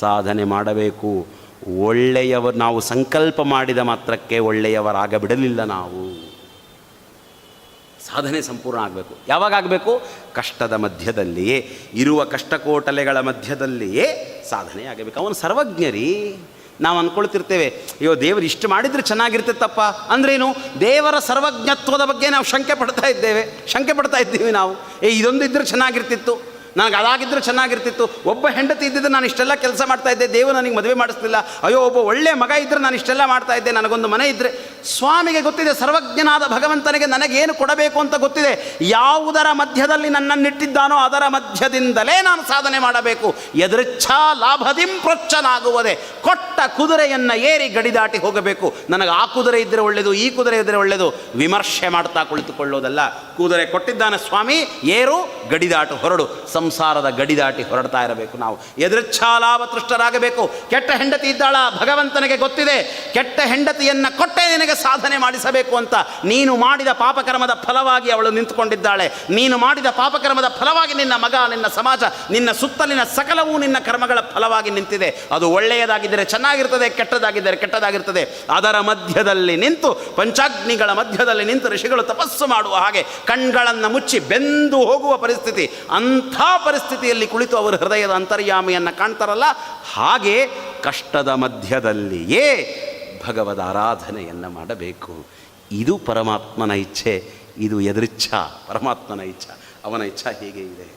ಸಾಧನೆ ಮಾಡಬೇಕು. ಒಳ್ಳೆಯವರು ನಾವು ಸಂಕಲ್ಪ ಮಾಡಿದ ಮಾತ್ರಕ್ಕೆ ಒಳ್ಳೆಯವರಾಗಬಿಡಲಿಲ್ಲ. ನಾವು ಸಾಧನೆ ಸಂಪೂರ್ಣ ಆಗಬೇಕು. ಯಾವಾಗ ಆಗಬೇಕು? ಕಷ್ಟದ ಮಧ್ಯದಲ್ಲಿಯೇ, ಇರುವ ಕಷ್ಟಕೋಟಲೆಗಳ ಮಧ್ಯದಲ್ಲಿಯೇ ಸಾಧನೆ ಆಗಬೇಕು. ಅವನು ಸರ್ವಜ್ಞರಿ. ನಾವು ಅಂದ್ಕೊಳ್ತಿರ್ತೇವೆ, ಅಯ್ಯೋ ದೇವರು ಇಷ್ಟು ಮಾಡಿದರೆ ಚೆನ್ನಾಗಿರ್ತಿತ್ತಪ್ಪ ಅಂದ್ರೇನು? ದೇವರ ಸರ್ವಜ್ಞತ್ವದ ಬಗ್ಗೆ ನಾವು ಶಂಕೆ ಪಡ್ತಾ ಇದ್ದೀವಿ ನಾವು. ಇದೊಂದು ಇದ್ದರೆ ಚೆನ್ನಾಗಿರ್ತಿತ್ತು, ನನಗೆ ಅದಾಗಿದ್ದರೆ ಚೆನ್ನಾಗಿರ್ತಿತ್ತು, ಒಬ್ಬ ಹೆಂಡತಿ ಇದ್ದಿದ್ರೆ ನಾನು ಇಷ್ಟೆಲ್ಲ ಕೆಲಸ ಮಾಡ್ತಾಯಿದ್ದೆ, ದೇವರು ನನಗೆ ಮದುವೆ ಮಾಡಿಸ್ಲಿಲ್ಲ, ಅಯ್ಯೋ ಒಬ್ಬ ಒಳ್ಳೆಯ ಮಗ ಇದ್ದರೆ ನಾನು ಇಷ್ಟೆಲ್ಲ ಮಾಡ್ತಾಯಿದ್ದೆ, ನನಗೊಂದು ಮನೆ ಇದ್ದರೆ. ಸ್ವಾಮಿಗೆ ಗೊತ್ತಿದೆ, ಸರ್ವಜ್ಞನಾದ ಭಗವಂತನಿಗೆ ನನಗೇನು ಕೊಡಬೇಕು ಅಂತ ಗೊತ್ತಿದೆ. ಯಾವುದರ ಮಧ್ಯದಲ್ಲಿ ನನ್ನನ್ನಿಟ್ಟಿದ್ದಾನೋ ಅದರ ಮಧ್ಯದಿಂದಲೇ ನಾನು ಸಾಧನೆ ಮಾಡಬೇಕು. ಎದೃಚ್ಛಾ ಲಾಭದಿಂ ಪ್ರೊಚ್ಚನಾಗುವುದೇ. ಕೊಟ್ಟ ಕುದುರೆಯನ್ನು ಏರಿ ಗಡಿ ದಾಟಿ ಹೋಗಬೇಕು. ನನಗೆ ಆ ಕುದುರೆ ಇದ್ದರೆ ಒಳ್ಳೆಯದು, ಈ ಕುದುರೆ ಇದ್ದರೆ ಒಳ್ಳೆಯದು, ವಿಮರ್ಶೆ ಮಾಡ್ತಾ ಕುಳಿತುಕೊಳ್ಳೋದಲ್ಲ. ಕುದುರೆ ಕೊಟ್ಟಿದ್ದಾನೆ ಸ್ವಾಮಿ, ಏರು ಗಡಿ ದಾಟು, ಹೊರಡು. ಸಂಸಾರದ ಗಡಿ ದಾಟಿ ಹೊರಡ್ತಾ ಇರಬೇಕು ನಾವು. ಎದೃಚ್ಛಾಲಾಭ ತೃಷ್ಟರಾಗಬೇಕು. ಕೆಟ್ಟ ಹೆಂಡತಿ ಇದ್ದಾಳ, ಭಗವಂತನಿಗೆ ಗೊತ್ತಿದೆ, ಕೆಟ್ಟ ಹೆಂಡತಿಯನ್ನು ಕೊಟ್ಟೇ ನಿನಗೆ ಸಾಧನೆ ಮಾಡಿಸಬೇಕು ಅಂತ. ನೀನು ಮಾಡಿದ ಪಾಪಕರ್ಮದ ಫಲವಾಗಿ ಅವಳು ನಿಂತುಕೊಂಡಿದ್ದಾಳೆ. ನೀನು ಮಾಡಿದ ಪಾಪಕರ್ಮದ ಫಲವಾಗಿ ನಿನ್ನ ಮಗ, ನಿನ್ನ ಸಮಾಜ, ನಿನ್ನ ಸುತ್ತಲಿನ ಸಕಲವೂ ನಿನ್ನ ಕರ್ಮಗಳ ಫಲವಾಗಿ ನಿಂತಿದೆ. ಅದು ಒಳ್ಳೆಯದಾಗಿದ್ದರೆ ಚೆನ್ನಾಗಿರ್ತದೆ, ಕೆಟ್ಟದಾಗಿದ್ದರೆ ಕೆಟ್ಟದಾಗಿರ್ತದೆ. ಅದರ ಮಧ್ಯದಲ್ಲಿ ನಿಂತು, ಪಂಚಾಗ್ನಿಗಳ ಮಧ್ಯದಲ್ಲಿ ನಿಂತು ಋಷಿಗಳು ತಪಸ್ಸು ಮಾಡುವ ಹಾಗೆ ಕಣ್ಗಳನ್ನು ಮುಚ್ಚಿ ಬೆಂದು ಹೋಗುವ ಪರಿಸ್ಥಿತಿ, ಅಂಥ ಪರಿಸ್ಥಿತಿಯಲ್ಲಿ ಕುಳಿತು ಅವರು ಹೃದಯದ ಅಂತರ್ಯಾಮಿಯನ್ನು ಕಾಣ್ತಾರಲ್ಲ, ಹಾಗೆ ಕಷ್ಟದ ಮಧ್ಯದಲ್ಲಿಯೇ ಭಗವದ್ ಆರಾಧನೆಯನ್ನು ಮಾಡಬೇಕು. ಇದು ಪರಮಾತ್ಮನ ಇಚ್ಛೆ. ಇದು ಎದೃಚ್ಛಾ, ಪರಮಾತ್ಮನ ಇಚ್ಛಾ. ಅವನ ಇಚ್ಛಾ ಹೀಗೆ ಇದೆ.